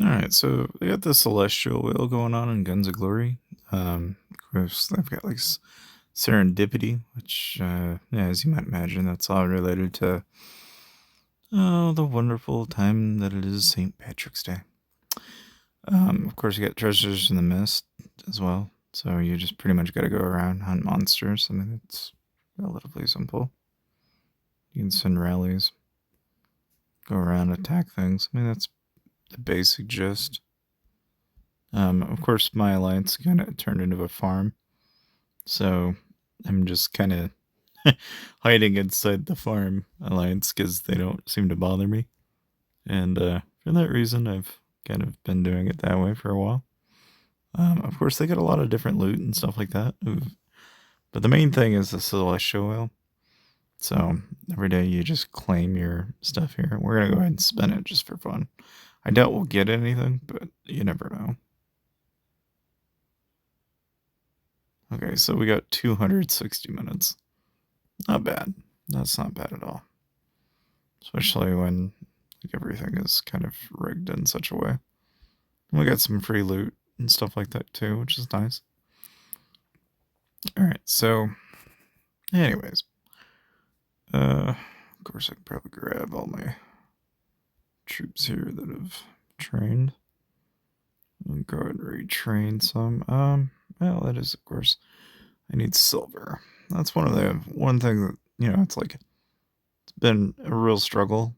Alright, so they got the Celestial Whale going on in Guns of Glory. Of course, they've got like Serendipity, which, yeah, as you might imagine, that's all related to, oh, the wonderful time that it is St. Patrick's Day. Of course, you got Treasures in the Mist as well, so you just pretty much got to go around, hunt monsters. I mean, it's relatively simple. You can send rallies, go around, attack things. I mean, that's the basic gist. Of course, my alliance kind of turned into a farm, so I'm just kind of hiding inside the farm alliance because they don't seem to bother me. And for that reason, I've kind of been doing it that way for a while. Of course, they get a lot of different loot and stuff like that. But the main thing is the Celestial Whale. So every day you just claim your stuff here. We're going to go ahead and spin it just for fun. I doubt we'll get anything, but you never know. Okay, so we got 260 minutes. Not bad. That's not bad at all. Especially when everything is kind of rigged in such a way. We got some free loot and stuff like that too, which is nice. Alright, so anyways. Of course I can probably grab all my troops here that have trained. And go ahead and retrain some. Well, that is, of course, I need silver. That's one thing that, it's like, it's been a real struggle.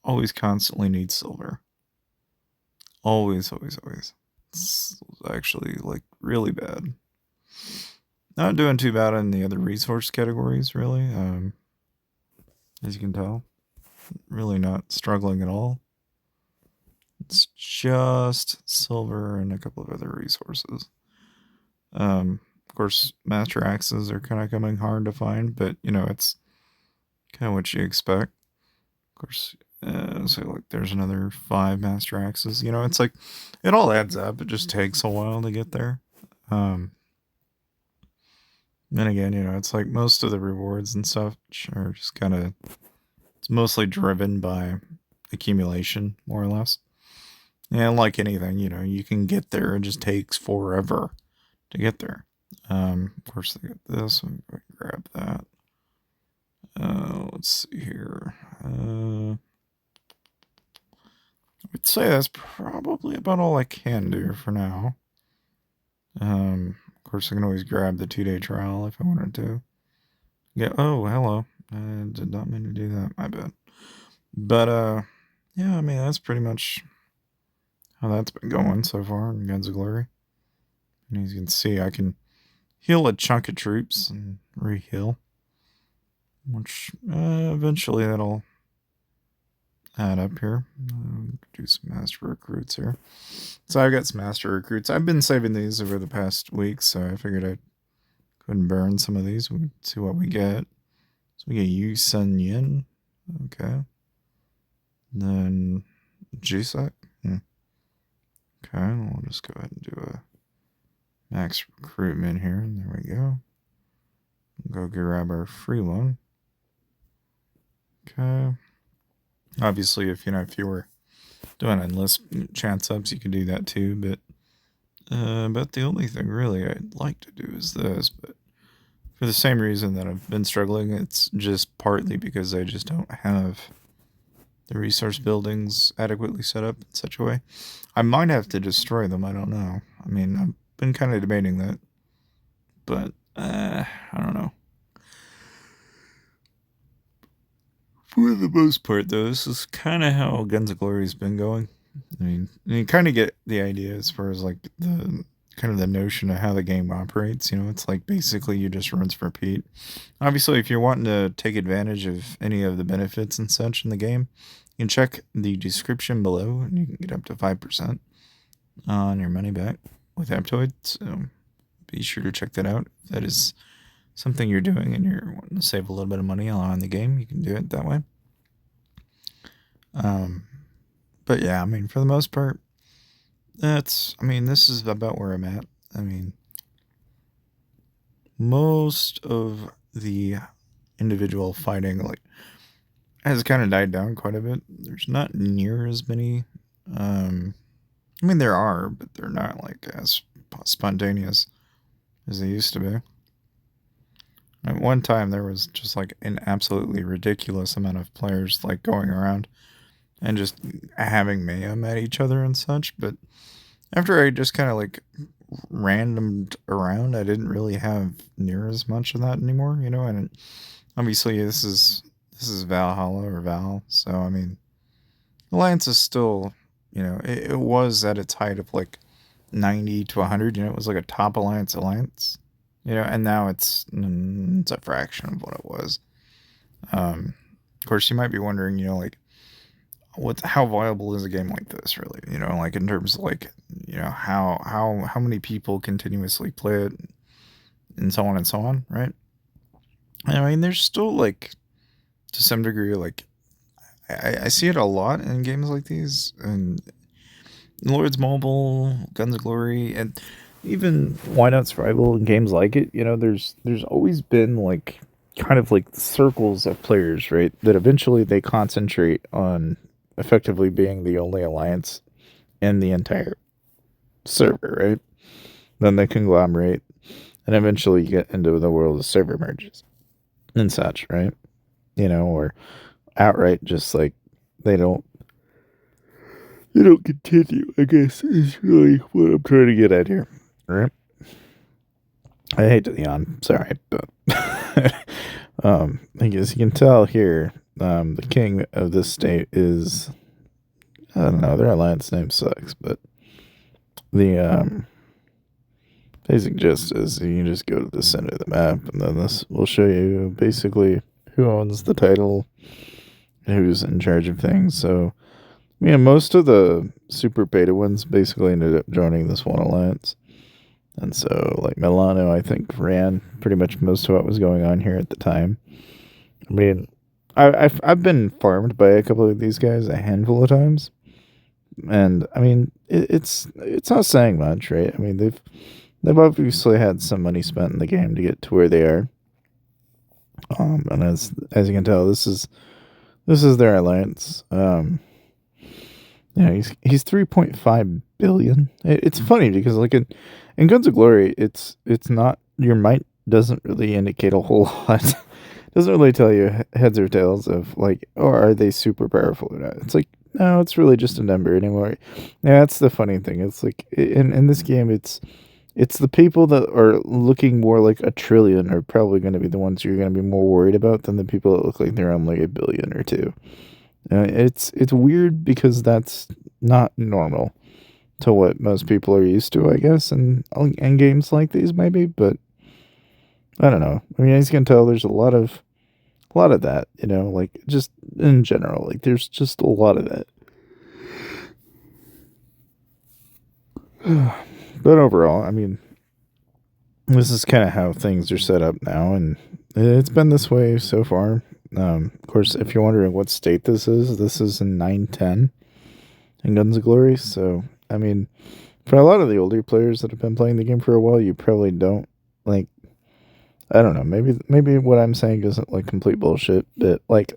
Always constantly need silver. Always, always, always. It's actually, like, really bad. Not doing too bad in the other resource categories, really. As you can tell. Really not struggling at all. It's just silver and a couple of other resources. Of course, master axes are kind of coming hard to find, but it's kind of what you expect. Of course, so like there's another 5 master axes. It's like it all adds up. It just takes a while to get there. Then again, it's like most of the rewards and stuff are just kind of, it's mostly driven by accumulation, more or less. And like anything, you can get there. It just takes forever to get there. Of course, they get this. I'm going to grab that. Let's see here. I would say that's probably about all I can do for now. Of course, I can always grab the 2-day trial if I wanted to. Yeah. Oh, hello. I did not mean to do that. My bad. But yeah. I mean, that's pretty much how that's been going so far in Guns of Glory. And as you can see, I can heal a chunk of troops and re-heal. Which eventually that'll add up here. Do some master recruits here. So I've got some master recruits. I've been saving these over the past week, so I figured I'd go ahead and burn some of these. We'll see what we get. So we get Yu Sun Yin. Okay. Then Jisak. Okay, we'll just go ahead and do a max recruitment here. And there we go. Go grab our free one. Okay. Obviously, if you were doing endless chance ups, you could do that too. But the only thing really I'd like to do is this. But for the same reason that I've been struggling, it's just partly because I just don't have the resource buildings adequately set up in such a way. I might have to destroy them. I don't know. I mean, I've been kind of debating that, but I don't know. For the most part, though, this is kind of how Guns of Glory has been going. I mean, you kind of get the idea as far as like the kind of the notion of how the game operates. It's like basically you just rinse repeat. Obviously, if you're wanting to take advantage of any of the benefits and such in the game, you can check the description below and you can get up to 5% on your money back with Aptoid. So be sure to check that out. If that is something you're doing and you're wanting to save a little bit of money on the game, you can do it that way. But yeah, I mean, for the most part, this is about where I'm at. I mean, most of the individual fighting, like, has kind of died down quite a bit. There's not near as many Um, I mean, there are, but they're not like as spontaneous as they used to be. At one time, there was just like an absolutely ridiculous amount of players like going around and just having mayhem at each other and such. But after I just kind of like randomed around, I didn't really have near as much of that anymore, you know. And obviously, this is Valhalla or Val, so I mean, Alliance is still, it was at its height of like 90 to 100. It was like a top alliance, and now it's a fraction of what it was. Of course, you might be wondering, like, how viable is a game like this really? Like in terms of like, how many people continuously play it, and so on, right? I mean, there's still like, to some degree, like I see it a lot in games like these, and Lords Mobile, Guns of Glory, and even Why Not Survival and games like it. There's always been like kind of like circles of players, right? That eventually they concentrate on effectively being the only alliance in the entire server, right? Then they conglomerate, and eventually you get into the world of server merges and such, right? Or outright just like they don't continue, I guess, is really what I'm trying to get at here. Right? I hate to yawn, sorry, but I guess you can tell here, the king of this state is, I don't know, their alliance name sucks, but the basic gist is you can just go to the center of the map, and then this will show you basically who owns the title, who's in charge of things. So, most of the super beta ones basically ended up joining this one alliance. And so, like, Milano, I think, ran pretty much most of what was going on here at the time. I mean, I've been farmed by a couple of these guys a handful of times, and I mean, it's not saying much, right? I mean, they've obviously had some money spent in the game to get to where they are. And as you can tell, this is their alliance. He's 3.5 billion. It's funny because like in Guns of Glory, it's not, your might doesn't really indicate a whole lot. It doesn't really tell you heads or tails of like, or are they super powerful or not. It's like, no, it's really just a number anymore. Yeah, that's the funny thing. It's like in this game, it's the people that are looking more like a trillion are probably going to be the ones you're going to be more worried about than the people that look like they're on like a billion or two. It's weird because that's not normal to what most people are used to, I guess, in games like these maybe, but I don't know. I mean, as you can tell, there's a lot of that, like just in general, like there's just a lot of that. But overall, I mean, this is kind of how things are set up now, and it's been this way so far. Of course, if you're wondering what state this is in 910 in Guns of Glory. So, I mean, for a lot of the older players that have been playing the game for a while, you probably don't like. I don't know. Maybe what I'm saying isn't like complete bullshit, but like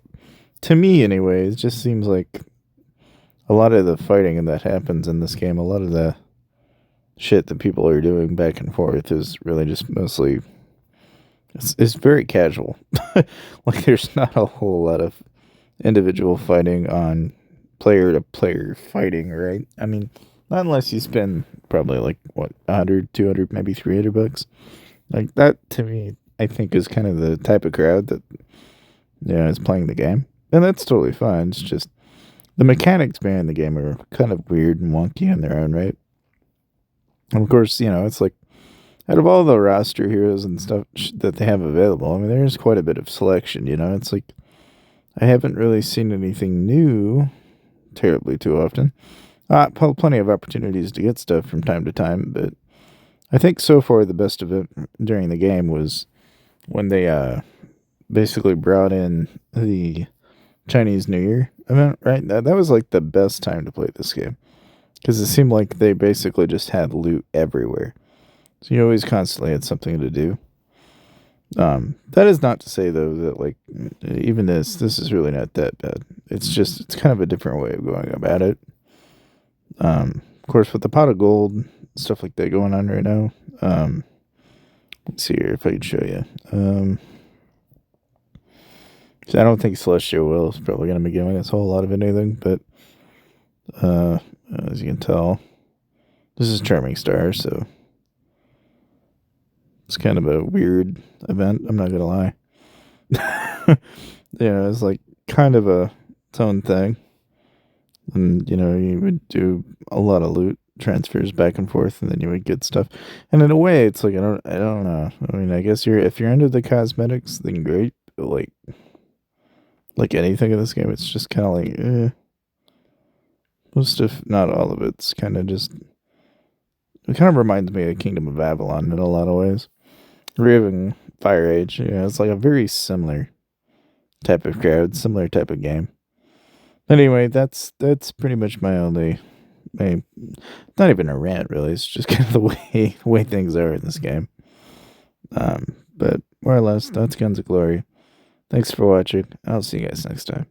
to me, anyway, it just seems like a lot of the fighting that happens in this game, a lot of the shit that people are doing back and forth is really just mostly it's very casual. Like there's not a whole lot of individual fighting on player to player fighting, right? I mean, not unless you spend probably like what 100, 200, maybe $300. Like that to me, I think is kind of the type of crowd that is playing the game, and that's totally fine. It's just the mechanics behind the game are kind of weird and wonky in their own right. And of course, it's like out of all the roster heroes and stuff that they have available, I mean, there's quite a bit of selection. It's like I haven't really seen anything new terribly too often. Plenty of opportunities to get stuff from time to time, but I think so far the best of it during the game was when they basically brought in the Chinese New Year event, right? That was like the best time to play this game because it seemed like they basically just had loot everywhere. So you always constantly had something to do. That is not to say though that like even this is really not that bad. It's kind of a different way of going about it. Of course, with the pot of gold, stuff like that going on right now. Let's see here if I can show you. So I don't think Celestial Will is probably going to be giving us a whole lot of anything, but as you can tell, this is Charming Star, so it's kind of a weird event. I'm not going to lie. It's like kind of a its own thing. And, you would do a lot of loot transfers back and forth, and then you would get stuff. And in a way, it's like I don't know. I mean, I guess if you're into the cosmetics, then great. But like anything in this game, it's just kind of like most of, not all of it's kind of just. It kind of reminds me of Kingdom of Avalon in a lot of ways. Or even Fire Age. It's like a very similar type of crowd, similar type of game. Anyway, that's pretty much my only. Not even a rant, really. It's just kind of the way things are in this game. But more or less, that's Guns of Glory. Thanks for watching. I'll see you guys next time.